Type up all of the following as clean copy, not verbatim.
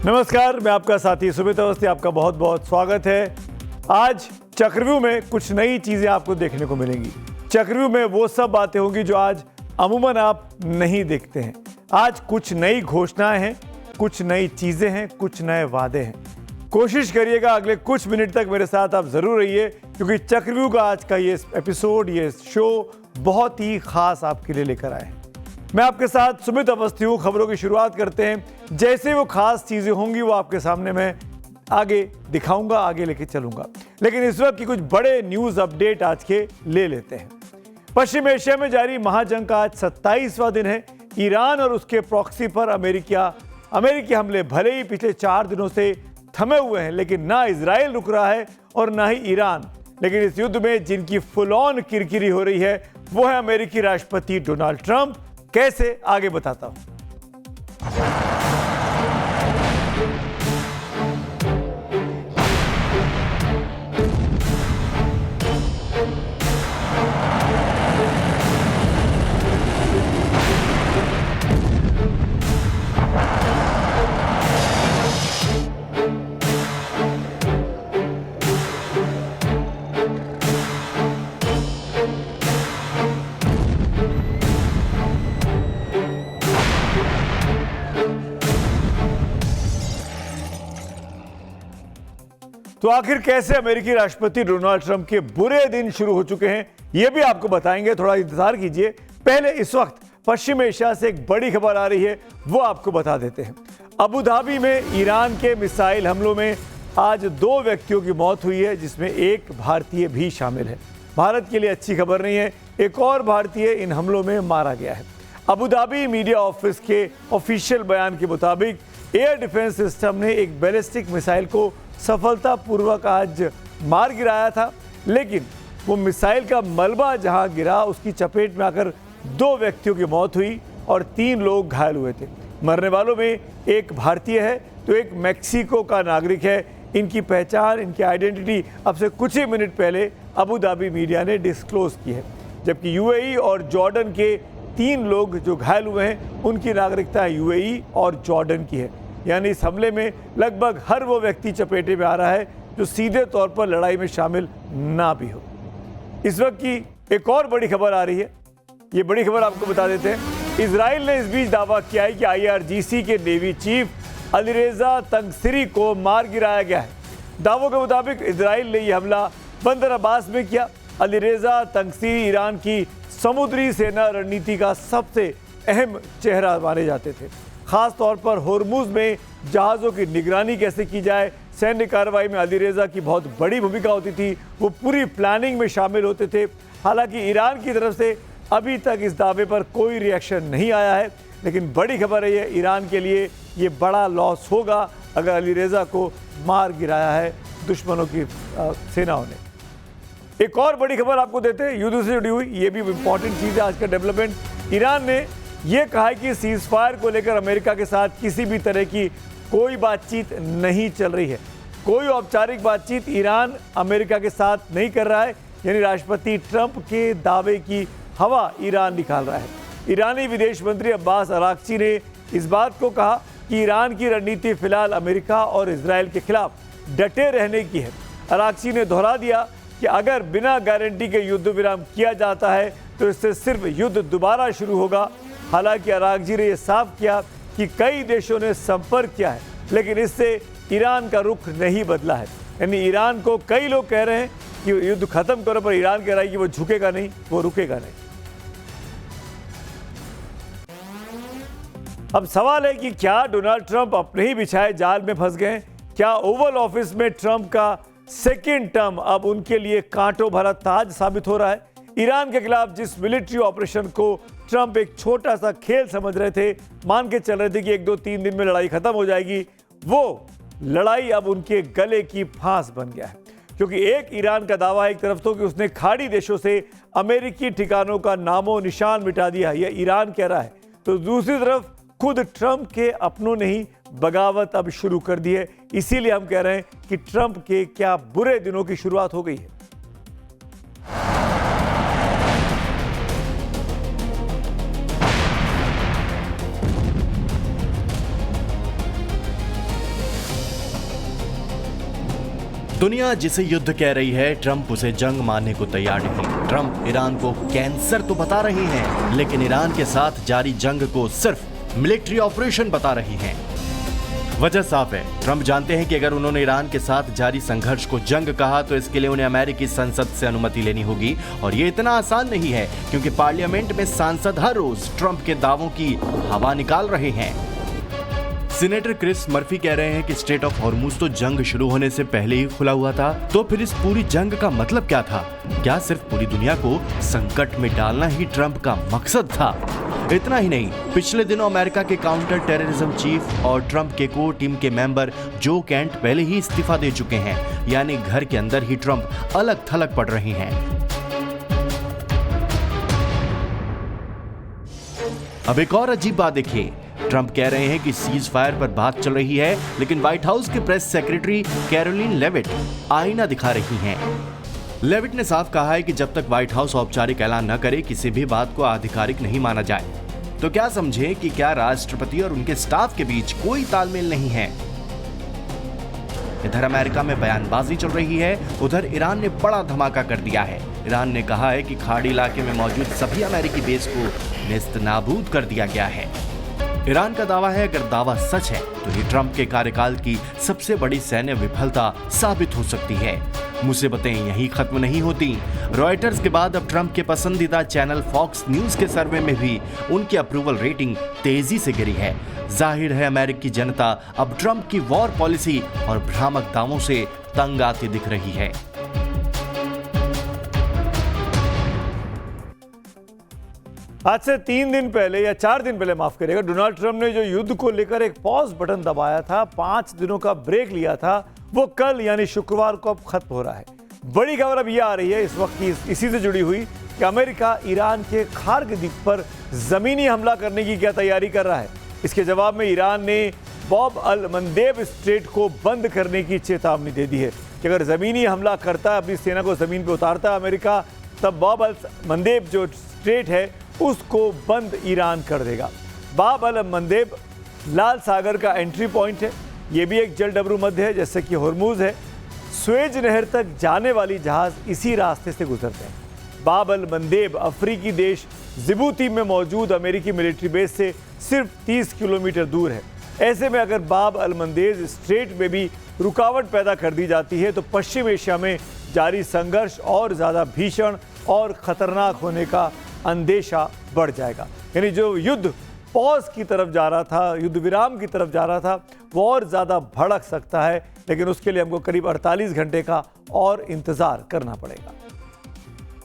नमस्कार, मैं आपका साथी सुमित अवस्थी, आपका बहुत बहुत स्वागत है। आज चक्रव्यूह में कुछ नई चीज़ें आपको देखने को मिलेंगी। चक्रव्यूह में वो सब बातें होंगी जो आज अमूमन आप नहीं देखते हैं। आज कुछ नई घोषणाएं हैं, कुछ नई चीज़ें हैं, कुछ नए वादे हैं। कोशिश करिएगा अगले कुछ मिनट तक मेरे साथ आप ज़रूर रहिए, क्योंकि चक्रव्यूह का आज का ये एपिसोड, ये शो बहुत ही खास आपके लिए लेकर आए हैं। मैं आपके साथ सुमित अवस्थी हूँ। खबरों की शुरुआत करते हैं। जैसे वो खास चीज़ें होंगी वो आपके सामने मैं आगे दिखाऊंगा, आगे लेके चलूंगा। लेकिन इस वक्त की कुछ बड़े न्यूज़ अपडेट आज के ले लेते हैं। पश्चिम एशिया में जारी महाजंग का आज 27वां दिन है। ईरान और उसके प्रॉक्सी पर अमेरिकी हमले भले ही पिछले 4 दिनों से थमे हुए हैं, लेकिन ना इजराइल रुक रहा है और ना ही ईरान। लेकिन इस युद्ध में जिनकी फुल ऑन किरकिरी हो रही है वो है अमेरिकी राष्ट्रपति डोनाल्ड ट्रंप। कैसे, आगे बताता हूं। तो आखिर कैसे अमेरिकी राष्ट्रपति डोनाल्ड ट्रंप के बुरे दिन शुरू हो चुके हैं, यह भी आपको बताएंगे। थोड़ा इंतजार कीजिए। पहले इस वक्त पश्चिम एशिया से एक बड़ी खबर आ रही है, वो आपको बता देते हैं। अबू धाबी में ईरान के मिसाइल हमलों में आज 2 व्यक्तियों की मौत हुई है, जिसमें एक भारतीय भी शामिल है। भारत के लिए अच्छी खबर नहीं है, एक और भारतीय इन हमलों में मारा गया है। अबू धाबी मीडिया ऑफिस के ऑफिशियल बयान के मुताबिक एयर डिफेंस सिस्टम ने एक बैलिस्टिक मिसाइल को सफलतापूर्वक आज मार गिराया था, लेकिन वो मिसाइल का मलबा जहां गिरा उसकी चपेट में आकर 2 व्यक्तियों की मौत हुई और 3 लोग घायल हुए थे। मरने वालों में एक भारतीय है तो एक मैक्सिको का नागरिक है। इनकी पहचान, इनकी आइडेंटिटी अब से कुछ ही मिनट पहले अबू धाबी मीडिया ने डिस्क्लोज की है। जबकि यूएई और जॉर्डन के 3 लोग जो घायल हुए हैं उनकी नागरिकता यूएई और जॉर्डन की है। यानी इस हमले में लगभग हर वो व्यक्ति चपेटे में आ रहा है जो सीधे तौर पर लड़ाई में शामिल ना भी हो। इस वक्त की एक और बड़ी खबर आ रही है, ये बड़ी खबर आपको बता देते हैं। इजराइल ने इस बीच दावा किया है कि IRGC के नेवी चीफ अलीरेजा तंगसिरी को मार गिराया गया है। दावों के मुताबिक इजराइल ने यह हमला बंदर अब्बास में किया। अलीरेजा तंगसिरी ईरान की समुद्री सेना रणनीति का सबसे अहम चेहरा माने जाते थे। खास तौर पर होर्मुज में जहाज़ों की निगरानी कैसे की जाए, सैन्य कार्रवाई में अलीरेजा की बहुत बड़ी भूमिका होती थी। वो पूरी प्लानिंग में शामिल होते थे। हालांकि ईरान की तरफ से अभी तक इस दावे पर कोई रिएक्शन नहीं आया है, लेकिन बड़ी खबर है ये ईरान के लिए ये बड़ा लॉस होगा अगर अलीरेजा को मार गिराया है दुश्मनों की सेनाओं ने। एक और बड़ी खबर आपको देते हैं युद्ध से जुड़ी हुई, ये भी इंपॉर्टेंट चीज़ है आज का डेवलपमेंट। ईरान ने यह कहा है कि सीज फायर को लेकर अमेरिका के साथ किसी भी तरह की कोई बातचीत नहीं चल रही है। कोई औपचारिक बातचीत ईरान अमेरिका के साथ नहीं कर रहा है। यानी राष्ट्रपति ट्रंप के दावे की हवा ईरान निकाल रहा है। ईरानी विदेश मंत्री अब्बास अराक्ची ने इस बात को कहा कि ईरान की रणनीति फिलहाल अमेरिका और इजराइल के खिलाफ डटे रहने की है। अराक्ची ने दोहरा दिया कि अगर बिना गारंटी के युद्ध विराम किया जाता है तो इससे सिर्फ युद्ध दोबारा शुरू होगा। हालांकि अराक्ची ने यह साफ किया कि कई देशों ने संपर्क किया है, लेकिन इससे ईरान का रुख नहीं बदला है। यानी ईरान को कई लोग कह रहे हैं कि युद्ध खत्म करो, पर ईरान कह रहा है कि वो झुकेगा नहीं, वो रुकेगा नहीं। अब सवाल है कि क्या डोनाल्ड ट्रंप अपने ही बिछाए जाल में फंस गए? क्या ओवल ऑफिस में ट्रंप का सेकेंड टर्म अब उनके लिए कांटों भरा ताज साबित हो रहा है? ईरान के खिलाफ जिस मिलिट्री ऑपरेशन को ट्रंप एक छोटा सा खेल समझ रहे थे, मान के चल रहे थे कि 1-2-3 दिन में लड़ाई खत्म हो जाएगी, वो लड़ाई अब उनके गले की फांस बन गया है। क्योंकि एक ईरान का दावा है एक तरफ तो कि उसने खाड़ी देशों से अमेरिकी ठिकानों का नामो निशान मिटा दिया, यह ईरान कह रहा है, तो दूसरी तरफ खुद ट्रंप के अपनों ने ही बगावत अब शुरू कर दी है। इसीलिए हम कह रहे हैं कि ट्रंप के क्या बुरे दिनों की शुरुआत हो गई है। दुनिया जिसे युद्ध कह रही है, ट्रंप उसे जंग मानने को तैयार नहीं। ट्रंप ईरान को कैंसर तो बता रहे हैं, लेकिन ईरान के साथ जारी जंग को सिर्फ मिलिट्री ऑपरेशन बता रही हैं। वजह साफ है, ट्रंप जानते हैं कि अगर उन्होंने ईरान के साथ जारी संघर्ष को जंग कहा तो इसके लिए उन्हें अमेरिकी संसद से अनुमति लेनी होगी, और ये इतना आसान नहीं है क्योंकि पार्लियामेंट में सांसद हर रोज ट्रंप के दावों की हवा निकाल रहे हैं। सीनेटर क्रिस मर्फी कह रहे हैं कि स्ट्रेट ऑफ हॉर्मुज तो जंग शुरू होने से पहले ही खुला हुआ था, तो फिर इस पूरी जंग का मतलब क्या था? क्या सिर्फ पूरी दुनिया को संकट में डालना ही ट्रंप का मकसद था? इतना ही नहीं, पिछले दिनों अमेरिका के काउंटर टेररिज्म चीफ और ट्रंप के कोर टीम के मेंबर जो कैंट पहले ही इस्तीफा दे चुके हैं, यानी घर के अंदर ही ट्रंप अलग थलग पड़ रहे हैं। अब एक और अजीब बात देखिए, ट्रंप कह रहे हैं कि सीज फायर पर बात चल रही है, लेकिन व्हाइट हाउस के प्रेस सेक्रेटरी कैरोलिन लेविट आईना दिखा रही हैं। लेविट ने साफ कहा है कि जब तक व्हाइट हाउस औपचारिक ऐलान न करे, किसी भी बात को आधिकारिक नहीं माना जाए। तो क्या समझे कि क्या राष्ट्रपति और उनके स्टाफ के बीच कोई तालमेल नहीं है? इधर अमेरिका में बयानबाजी चल रही है, उधर ईरान ने बड़ा धमाका कर दिया है। ईरान ने कहा है कि खाड़ी इलाके में मौजूद सभी अमेरिकी बेस को नेस्तनाबूद कर दिया गया है। ईरान का दावा है, अगर दावा सच है तो ये ट्रंप के कार्यकाल की सबसे बड़ी सैन्य विफलता साबित हो सकती है। मुसीबतें यहीं खत्म नहीं होती। रॉयटर्स के बाद अब ट्रंप के पसंदीदा चैनल फॉक्स न्यूज के सर्वे में भी उनकी अप्रूवल रेटिंग तेजी से गिरी है। जाहिर है अमेरिकी जनता अब ट्रंप की वॉर पॉलिसी और भ्रामक दावों से तंग आती दिख रही है। आज से 3 दिन पहले या 4 दिन पहले माफ करिएगा, डोनाल्ड ट्रंप ने जो युद्ध को लेकर एक पॉज बटन दबाया था, 5 दिनों का ब्रेक लिया था, वो कल यानी शुक्रवार को अब खत्म हो रहा है। बड़ी खबर अब यह आ रही है इस वक्त की, इसी से जुड़ी हुई, कि अमेरिका ईरान के खार्ग द्वीप पर जमीनी हमला करने की क्या तैयारी कर रहा है। इसके जवाब में ईरान ने बॉब अल मंदेब स्ट्रेट को बंद करने की चेतावनी दे दी है कि अगर जमीनी हमला करता है, अपनी सेना को जमीन पर उतारता है अमेरिका, तब बॉब अल मंदेब जो स्ट्रेट है उसको बंद ईरान कर देगा। बाब अल मंदेब लाल सागर का एंट्री पॉइंट है, ये भी एक जलडमरू मध्य है जैसे कि हॉर्मुज है। स्वेज नहर तक जाने वाली जहाज इसी रास्ते से गुजरते हैं। बाब अल मंदेब अफ्रीकी देश जिबूती में मौजूद अमेरिकी मिलिट्री बेस से सिर्फ 30 किलोमीटर दूर है। ऐसे में अगर बाब अल मंदेब स्ट्रेट में भी रुकावट पैदा कर दी जाती है तो पश्चिम एशिया में जारी संघर्ष और ज़्यादा भीषण और खतरनाक होने का अंदेशा बढ़ जाएगा। यानी जो युद्ध पॉज की तरफ जा रहा था, युद्ध विराम की तरफ जा रहा था, वो और ज़्यादा भड़क सकता है, लेकिन उसके लिए हमको करीब 48 घंटे का और इंतज़ार करना पड़ेगा।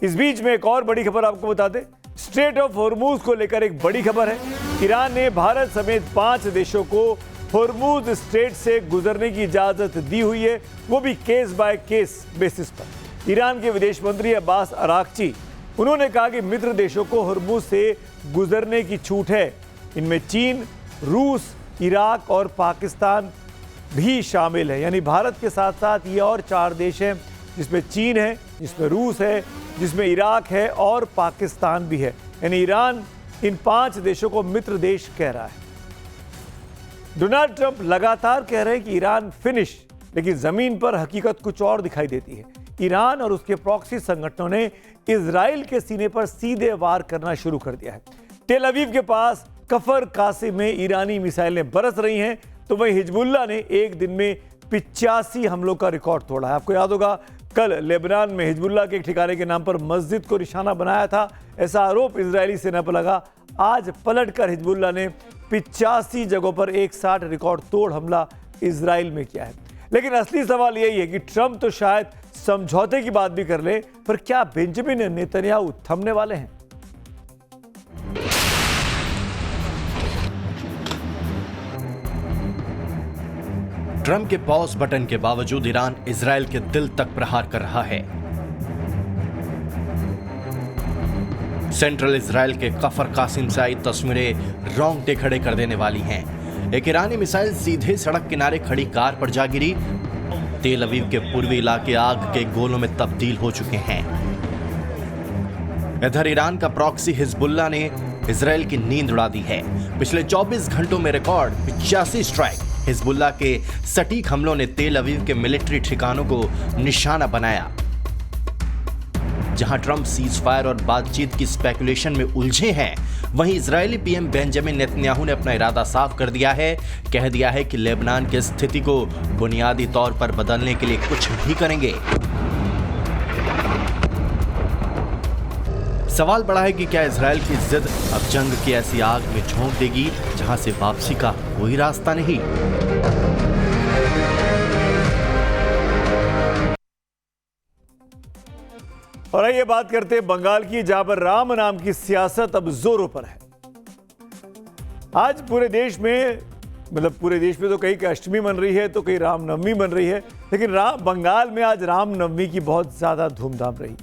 इस बीच में एक और बड़ी खबर आपको बता दें, स्ट्रेट ऑफ हॉर्मुज को लेकर एक बड़ी खबर है। ईरान ने भारत समेत 5 देशों को हॉर्मुज स्ट्रेट से गुजरने की इजाज़त दी हुई है, वो भी केस बाय केस बेसिस पर। ईरान के विदेश मंत्री अब्बास अराक्ची, उन्होंने कहा कि मित्र देशों को हॉर्मुज से गुजरने की छूट है। इनमें चीन, रूस, इराक और पाकिस्तान भी शामिल है। यानी भारत के साथ साथ ये और 4 देश हैं, जिसमें चीन है, जिसमें रूस है, जिसमें इराक है और पाकिस्तान भी है। यानी ईरान इन 5 देशों को मित्र देश कह रहा है। डोनाल्ड ट्रंप लगातार कह रहे हैं कि ईरान फिनिश, लेकिन जमीन पर हकीकत कुछ और दिखाई देती है। ईरान और उसके प्रॉक्सी संगठनों ने इजराइल के सीने पर सीधे वार करना शुरू कर दिया है। टेल अवीव के पास कफर कासिम में ईरानी मिसाइलें बरस रही हैं, तो वहीं हिजबुल्लाह ने एक दिन में 85 हमलों का रिकॉर्ड तोड़ा है। आपको याद होगा कल लेबनान में हिजबुल्लाह के एक ठिकाने के नाम पर मस्जिद को निशाना बनाया था, ऐसा आरोप इजरायली सेना पर लगा। आज पलटकर हिजबुल्लाह ने 85 जगहों पर एक साथ रिकॉर्ड तोड़ हमला इजराइल में किया है। लेकिन असली सवाल यही है कि ट्रंप तो शायद समझौते की बात भी कर ले, पर क्या बेंजामिन नेतन्याहू थमने वाले हैं? ट्रंप के पॉज बटन के बावजूद ईरान इजराइल के दिल तक प्रहार कर रहा है। सेंट्रल इजराइल के कफर कासिम से आई तस्वीरें रोंगटे खड़े कर देने वाली हैं। एक ईरानी मिसाइल सीधे सड़क किनारे खड़ी कार पर जा गिरी। तेल अवीव के पूर्वी इलाके आग के गोलों में तब्दील हो चुके हैं। इधर ईरान का प्रॉक्सी हिजबुल्लाह ने इजराइल की नींद उड़ा दी है। पिछले 24 घंटों में रिकॉर्ड 85 स्ट्राइक। हिजबुल्लाह के सटीक हमलों ने तेल अवीव के मिलिट्री ठिकानों को निशाना बनाया। जहां ट्रंप सीज फायर और बातचीत की स्पेकुलेशन में उलझे हैं, वहीं इजरायली पीएम बेंजामिन नेतन्याहू ने अपना इरादा साफ कर दिया है। कह दिया है कि लेबनान की स्थिति को बुनियादी तौर पर बदलने के लिए कुछ भी करेंगे। सवाल बड़ा है कि क्या इजरायल की जिद अब जंग की ऐसी आग में झोंक देगी जहां से वापसी का कोई रास्ता नहीं। और आइए बात करते हैं बंगाल की, जहां पर राम नाम की सियासत अब जोरों पर है। आज पूरे देश में, मतलब पूरे देश में तो कहीं अष्टमी मन रही है तो कहीं रामनवमी मन रही है, लेकिन बंगाल में आज रामनवमी की बहुत ज्यादा धूमधाम रही।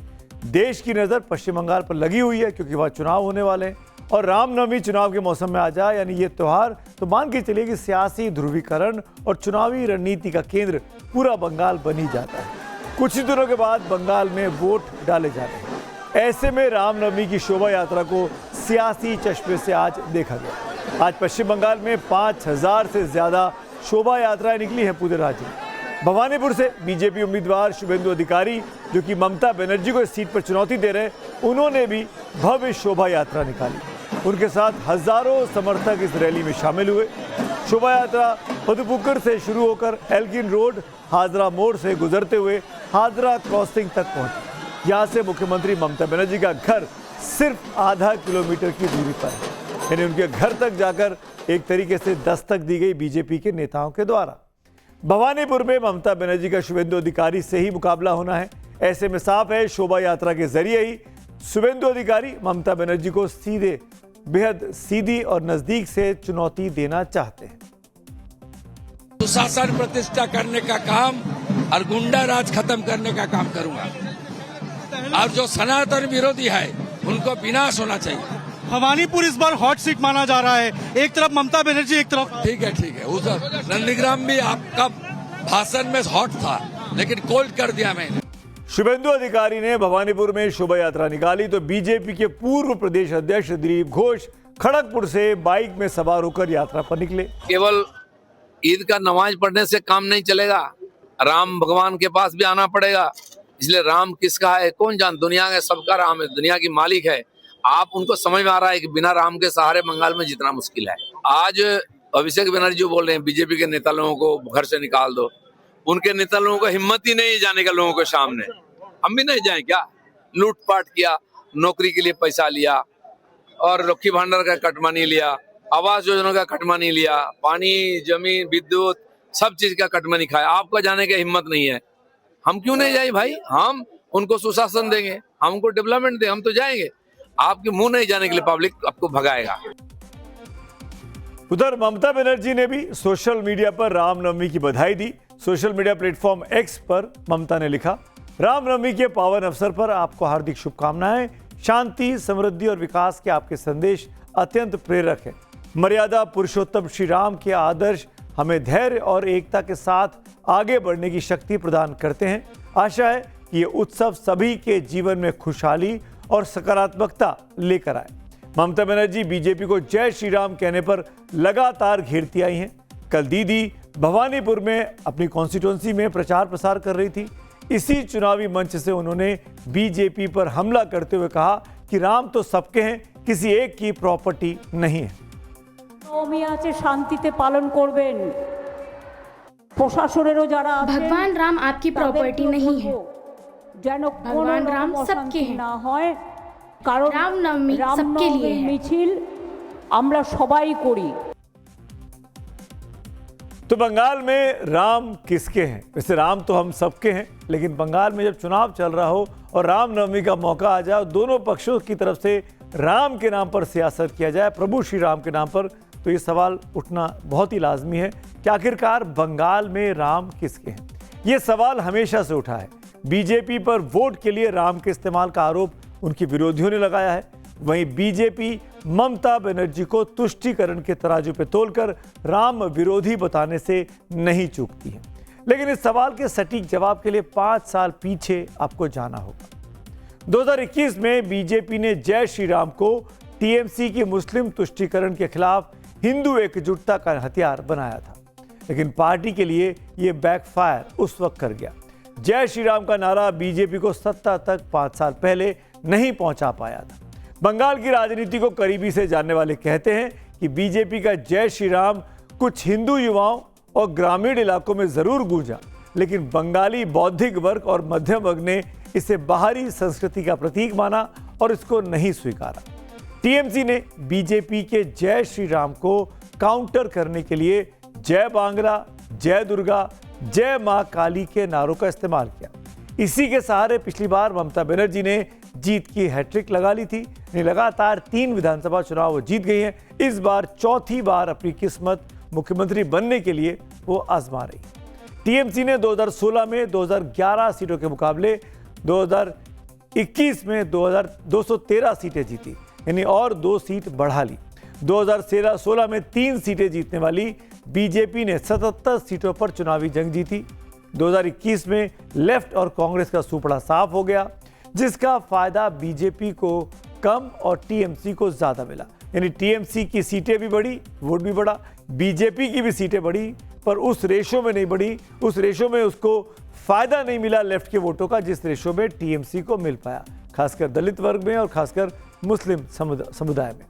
देश की नजर पश्चिम बंगाल पर लगी हुई है क्योंकि वहां चुनाव होने वाले हैं और रामनवमी चुनाव के मौसम में आ जाए यानी ये त्योहार, तो मान के चलिए कि सियासी ध्रुवीकरण और चुनावी रणनीति का केंद्र पूरा बंगाल बन ही जाता है। कुछ ही दिनों के बाद बंगाल में वोट डाले जाने हैं। ऐसे में रामनवमी की शोभा यात्रा को सियासी चश्मे से आज देखा गया। आज पश्चिम बंगाल में 5000 से ज्यादा शोभा यात्राएं निकली हैं पूरे राज्य में। भवानीपुर से बीजेपी उम्मीदवार शुभेंदु अधिकारी, जो कि ममता बनर्जी को इस सीट पर चुनौती दे रहे, उन्होंने भी भव्य शोभा यात्रा निकाली। उनके साथ हजारों समर्थक इस रैली में शामिल हुए। शोभा यात्रा पदुपुकुर से शुरू होकर एल्गिन रोड, हाजरा मोड़ से गुजरते हुए हाजरा क्रॉसिंग तक पहुंची। यहाँ से मुख्यमंत्री ममता बनर्जी का घर सिर्फ आधा किलोमीटर की दूरी पर है, यानी उनके घर तक जाकर एक तरीके से दस्तक दी गई बीजेपी के नेताओं के द्वारा। भवानीपुर में ममता बनर्जी का शुभेंदु अधिकारी से ही मुकाबला होना है। ऐसे में साफ है शोभा यात्रा के जरिए ही शुभेंदु अधिकारी ममता बनर्जी को सीधे, बेहद सीधी और नजदीक से चुनौती देना चाहते हैं। सुशासन प्रतिष्ठा करने का काम और गुंडा राज खत्म करने का काम करूंगा, और जो सनातन विरोधी है उनको विनाश होना चाहिए। भवानीपुर इस बार हॉट सीट माना जा रहा है, एक तरफ ममता बनर्जी, एक तरफ। ठीक है, उधर नंदीग्राम भी आपका भाषण में हॉट था, लेकिन कोल्ड कर दिया मैंने। शुभेंदु अधिकारी ने भवानीपुर में शोभा यात्रा निकाली तो बीजेपी के पूर्व प्रदेश अध्यक्ष दिलीप घोष खड़गपुर से बाइक में सवार होकर यात्रा पर निकले। केवल ईद का नमाज पढ़ने से काम नहीं चलेगा, राम भगवान के पास भी आना पड़ेगा। इसलिए राम किसका है कौन जान, दुनिया का सबका राम है, दुनिया की मालिक है। आप उनको समझ में आ रहा है कि बिना राम के सहारे बंगाल में जितना मुश्किल है। आज अभिषेक बनर्जी बोल रहे हैं बीजेपी के नेता लोगों को घर से निकाल दो, उनके नेता लोगों को हिम्मत ही नहीं जाने का लोगों के सामने। हम भी नहीं जाएं क्या? लूटपाट किया, नौकरी के लिए पैसा लिया और लक्ष्मी भांडार का कटमानी लिया, आवास योजना का कटमानी लिया, पानी, जमीन, विद्युत, सब चीज का कटमानी खाया। आपका जाने की हिम्मत नहीं है, हम क्यों नहीं जाए भाई? हम उनको सुशासन देंगे, हमको डेवलपमेंट दे, हम तो जाएंगे। आपके मुंह नहीं जाने के लिए पब्लिक आपको भगाएगा। उधर ममता बनर्जी ने भी सोशल मीडिया पर रामनवमी की बधाई दी। सोशल मीडिया प्लेटफॉर्म एक्स पर ममता ने लिखा, रामनवमी के पावन अवसर पर आपको हार्दिक शुभकामनाएं। शांति, समृद्धि और विकास के आपके संदेश अत्यंत प्रेरक हैं। मर्यादा पुरुषोत्तम श्री राम के आदर्श हमें धैर्य और एकता के साथ आगे बढ़ने की शक्ति प्रदान करते हैं। आशा है कि ये उत्सव सभी के जीवन में खुशहाली और सकारात्मकता लेकर आए। ममता बनर्जी बीजेपी को जय श्री राम कहने पर लगातार घेरती आई हैं। कल दीदी भवानीपुर में अपनी कॉन्स्टिट्यूंसी में प्रचार प्रसार कर रही थी। इसी चुनावी मंच से उन्होंने बीजेपी पर हमला करते हुए कहा कि राम तो सबके हैं, किसी एक की प्रॉपर्टी नहीं है। शांतिते पालन करबेन, प्रशासनेरो जारा आছেন भगवान राम आपकी प्रॉपर्टी नहीं है, भगवान राम सबके हैं ना হয়, কারণ रामनवमी सबके लिए है। মিছিল আমরা সবাই করি। तो बंगाल में राम किसके हैं? वैसे राम तो हम सबके हैं, लेकिन बंगाल में जब चुनाव चल रहा हो और रामनवमी का मौका आ जाए, दोनों पक्षों की तरफ से राम के नाम पर सियासत किया जाए, प्रभु श्री राम के नाम पर, तो ये सवाल उठना बहुत ही लाजमी है कि आखिरकार बंगाल में राम किसके हैं। ये सवाल हमेशा से उठा है। बीजेपी पर वोट के लिए राम के इस्तेमाल का आरोप उनके विरोधियों ने लगाया है। वहीं बीजेपी ममता बनर्जी को तुष्टीकरण के तराजू पे तोलकर राम विरोधी बताने से नहीं चूकती है। लेकिन इस सवाल के सटीक जवाब के लिए 5 साल पीछे आपको जाना होगा। 2021 में बीजेपी ने जय श्री राम को टीएमसी की मुस्लिम तुष्टीकरण के खिलाफ हिंदू एकजुटता का हथियार बनाया था। लेकिन पार्टी के लिए ये बैकफायर उस वक्त कर गया। जय श्री राम का नारा बीजेपी को सत्ता तक 5 साल पहले नहीं पहुंचा पाया था। बंगाल की राजनीति को करीबी से जानने वाले कहते हैं कि बीजेपी का जय श्री राम कुछ हिंदू युवाओं और ग्रामीण इलाकों में जरूर गूंजा, लेकिन बंगाली बौद्धिक वर्ग और मध्यम वर्ग ने इसे बाहरी संस्कृति का प्रतीक माना और इसको नहीं स्वीकारा। टीएमसी ने बीजेपी के जय श्री राम को काउंटर करने के लिए जय बांग्ला, जय दुर्गा, जय मां काली के नारों का इस्तेमाल किया। इसी के सहारे पिछली बार ममता बनर्जी ने जीत की हैट्रिक लगा ली थी। लगातार 3 विधानसभा चुनाव वो जीत गई हैं। इस बार चौथी बार अपनी किस्मत मुख्यमंत्री बनने के लिए वो आजमा रही। टीएमसी ने 2016 में 2011 सीटों के मुकाबले 2021 में 213 सीटें जीती, यानी और 2 सीट बढ़ा ली। 2016 में 3 सीटें जीतने वाली बीजेपी ने 77 सीटों पर चुनावी जंग जीती। 2021 में लेफ्ट और कांग्रेस का सुपड़ा साफ हो गया, जिसका फायदा बीजेपी को कम और टीएमसी को ज्यादा मिला। यानी टीएमसी की सीटें भी बढ़ी, वोट भी बढ़ा, बीजेपी की भी सीटें बढ़ी, पर उस रेशो में नहीं बढ़ी। उस रेशो में उसको फायदा नहीं मिला लेफ्ट के वोटों का, जिस रेशो में टीएमसी को मिल पाया, खासकर दलित वर्ग में और खासकर मुस्लिम समुदाय में।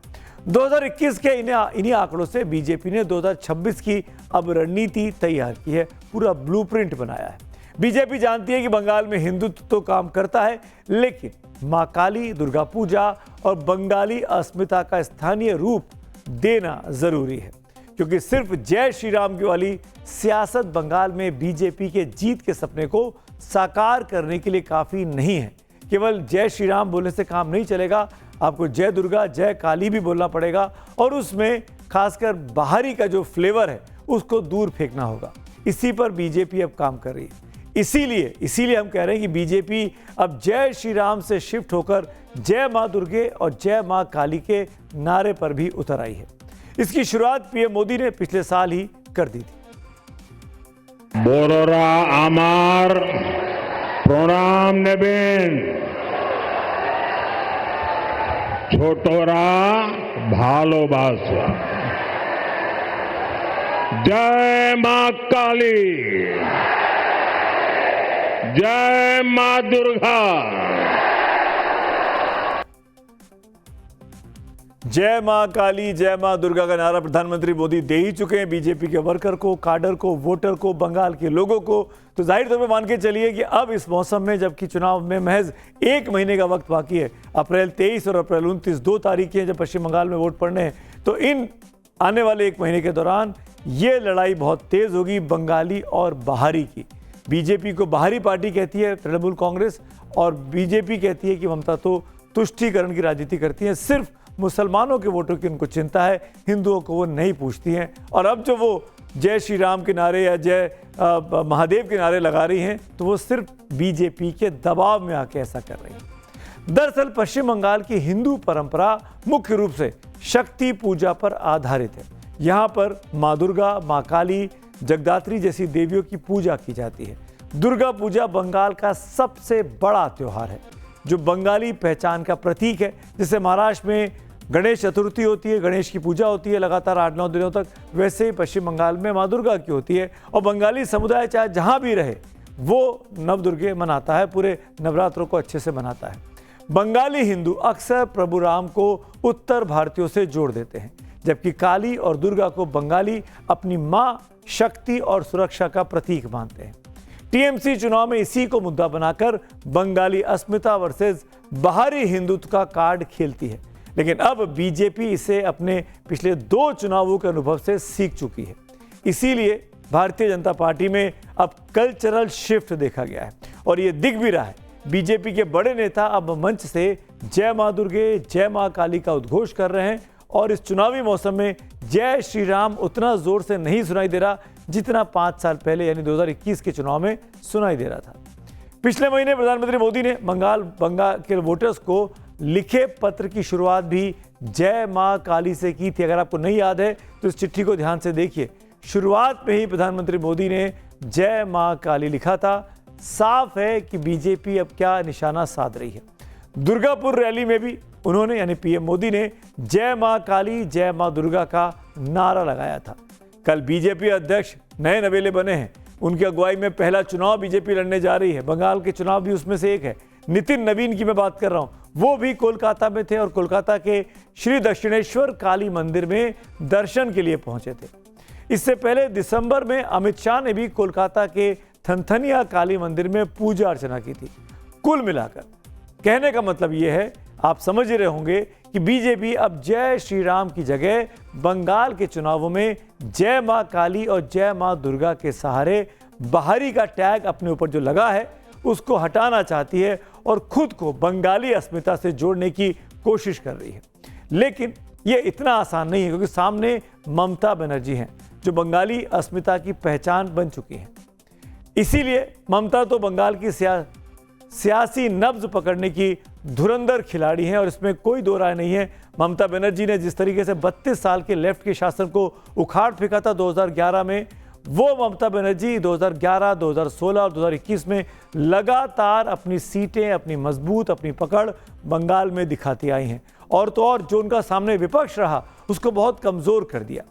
2021 के इन्हीं आंकड़ों से बीजेपी ने 2026 की अब रणनीति तैयार की है, पूरा ब्लूप्रिंट बनाया है। बीजेपी जानती है कि बंगाल में हिंदुत्व तो काम करता है, लेकिन मां काली, दुर्गा पूजा और बंगाली अस्मिता का स्थानीय रूप देना जरूरी है, क्योंकि सिर्फ जय श्री राम की वाली सियासत बंगाल में बीजेपी के जीत के सपने को साकार करने के लिए काफी नहीं है। केवल जय श्री राम बोलने से काम नहीं चलेगा, आपको जय दुर्गा, जय काली भी बोलना पड़ेगा और उसमें खासकर बाहरी का जो फ्लेवर है उसको दूर फेंकना होगा। इसी पर बीजेपी अब काम कर रही है। इसीलिए हम कह रहे हैं कि बीजेपी अब जय श्री राम से शिफ्ट होकर जय मां दुर्गे और जय मां काली के नारे पर भी उतर आई है। इसकी शुरुआत पीएम मोदी ने पिछले साल ही कर दी थी। बोरोरा आमार प्रणाम नेबेन, छोटोरा भालोबासा, जय मां काली, जय मां दुर्गा। जय मां काली, जय मां दुर्गा का नारा प्रधानमंत्री मोदी दे ही चुके हैं बीजेपी के वर्कर को, काडर को, वोटर को, बंगाल के लोगों को। तो जाहिर तौर पर मान के चलिए कि अब इस मौसम में, जबकि चुनाव में महज 1 महीने का वक्त बाकी है, अप्रैल 23 और अप्रैल 29 2 तारीखें जब पश्चिम बंगाल में वोट पड़ने हैं, तो इन आने वाले 1 महीने के दौरान ये लड़ाई बहुत तेज होगी बंगाली और बाहरी की। बीजेपी को बाहरी पार्टी कहती है तृणमूल कांग्रेस, और बीजेपी कहती है कि ममता तो तुष्टीकरण की राजनीति करती है, सिर्फ मुसलमानों के वोटों की उनको चिंता है, हिंदुओं को वो नहीं पूछती हैं। और अब जो वो जय श्री राम के नारे या जय महादेव के नारे लगा रही हैं, तो वो सिर्फ बीजेपी के दबाव में आके ऐसा कर रही हैं। दरअसल पश्चिम बंगाल की हिंदू परंपरा मुख्य रूप से शक्ति पूजा पर आधारित है। यहाँ पर माँ दुर्गा, माँ काली, जगदात्री जैसी देवियों की पूजा की जाती है। दुर्गा पूजा बंगाल का सबसे बड़ा त्योहार है, जो बंगाली पहचान का प्रतीक है। जैसे महाराष्ट्र में गणेश चतुर्थी होती है, गणेश की पूजा होती है लगातार 8-9 दिनों तक, वैसे ही पश्चिम बंगाल में माँ दुर्गा की होती है। और बंगाली समुदाय चाहे जहाँ भी रहे वो नवदुर्गे मनाता है, पूरे नवरात्रों को अच्छे से मनाता है। बंगाली हिंदू अक्सर प्रभु राम को उत्तर भारतीयों से जोड़ देते हैं, जबकि काली और दुर्गा को बंगाली अपनी माँ, शक्ति और सुरक्षा का प्रतीक मानते हैं। टीएमसी चुनाव में इसी को मुद्दा बनाकर बंगाली अस्मिता वर्सेस बाहरी हिंदुत्व का कार्ड खेलती है, लेकिन अब बीजेपी इसे अपने पिछले 2 चुनावों के अनुभव से सीख चुकी है। इसीलिए भारतीय जनता पार्टी में अब कल्चरल शिफ्ट देखा गया है और ये दिख भी रहा है। बीजेपी के बड़े नेता अब मंच से जय मां दुर्गे, जय मां काली का उद्घोष कर रहे हैं और इस चुनावी मौसम में जय श्री राम उतना जोर से नहीं सुनाई दे रहा जितना 5 साल पहले यानी 2021 के चुनाव में सुनाई दे रहा था। पिछले महीने प्रधानमंत्री मोदी ने बंगाल के वोटर्स को लिखे पत्र की शुरुआत भी जय मां काली से की थी। अगर आपको नहीं याद है तो इस चिट्ठी को ध्यान से देखिए। शुरुआत में ही प्रधानमंत्री मोदी ने जय मां काली लिखा था। साफ है कि बीजेपी अब क्या निशाना साध रही है। दुर्गापुर रैली में भी उन्होंने यानी पीएम मोदी ने जय मां काली, जय मां दुर्गा का नारा लगाया था। कल बीजेपी अध्यक्ष नए नवेले बने हैं, उनकी अगुवाई में पहला चुनाव बीजेपी लड़ने जा रही है। बंगाल के चुनाव भी उसमें से एक है। नितिन नवीन की मैं बात कर रहा हूं, वो भी कोलकाता में थे और कोलकाता के श्री दक्षिणेश्वर काली मंदिर में दर्शन के लिए पहुंचे थे। इससे पहले दिसंबर में अमित शाह ने भी कोलकाता के थनथनिया काली मंदिर में पूजा अर्चना की थी। कुल मिलाकर कहने का मतलब यह है, आप समझ रहे होंगे कि बीजेपी अब जय श्री राम की जगह बंगाल के चुनावों में जय मां काली और जय मां दुर्गा के सहारे बाहरी का टैग अपने ऊपर जो लगा है उसको हटाना चाहती है और खुद को बंगाली अस्मिता से जोड़ने की कोशिश कर रही है। लेकिन यह इतना आसान नहीं है, क्योंकि सामने ममता बनर्जी हैं जो बंगाली अस्मिता की पहचान बन चुकी हैं। इसीलिए ममता तो बंगाल की सियासी नब्ज पकड़ने की धुरंधर खिलाड़ी हैं और इसमें कोई दो राय नहीं है। ममता बनर्जी ने जिस तरीके से 32 साल के लेफ्ट के शासन को उखाड़ फेंका था 2011 में, वो ममता बनर्जी 2011, 2016 और 2021 में लगातार अपनी सीटें, अपनी मजबूत अपनी पकड़ बंगाल में दिखाती आई हैं। और तो और जो उनका सामने विपक्ष रहा उसको बहुत कमजोर कर दिया,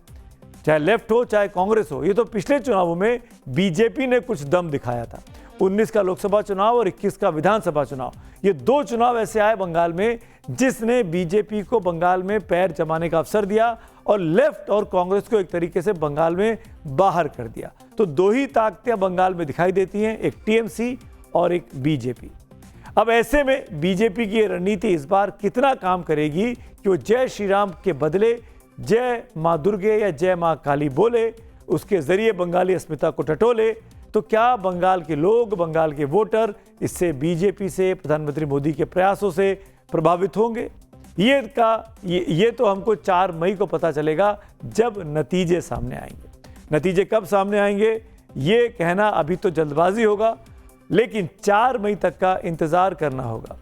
चाहे लेफ्ट हो चाहे कांग्रेस हो। ये तो पिछले चुनावों में बीजेपी ने कुछ दम दिखाया था। 19 का लोकसभा चुनाव और 21 का विधानसभा चुनाव, ये दो चुनाव ऐसे आए बंगाल में जिसने बीजेपी को बंगाल में पैर जमाने का अवसर दिया और लेफ्ट और कांग्रेस को एक तरीके से बंगाल में बाहर कर दिया। तो दो ही ताकतें बंगाल में दिखाई देती हैं, एक टीएमसी और एक बीजेपी। अब ऐसे में बीजेपी की रणनीति इस बार कितना काम करेगी कि वो जय श्री राम के बदले जय मां दुर्गे या जय मां काली बोले, उसके जरिए बंगाली अस्मिता को टटोले, तो क्या बंगाल के लोग, बंगाल के वोटर इससे बीजेपी से, प्रधानमंत्री मोदी के प्रयासों से प्रभावित होंगे? ये तो हमको 4 मई को पता चलेगा जब नतीजे सामने आएंगे। नतीजे कब सामने आएंगे ये कहना अभी तो जल्दबाजी होगा, लेकिन 4 मई तक का इंतजार करना होगा।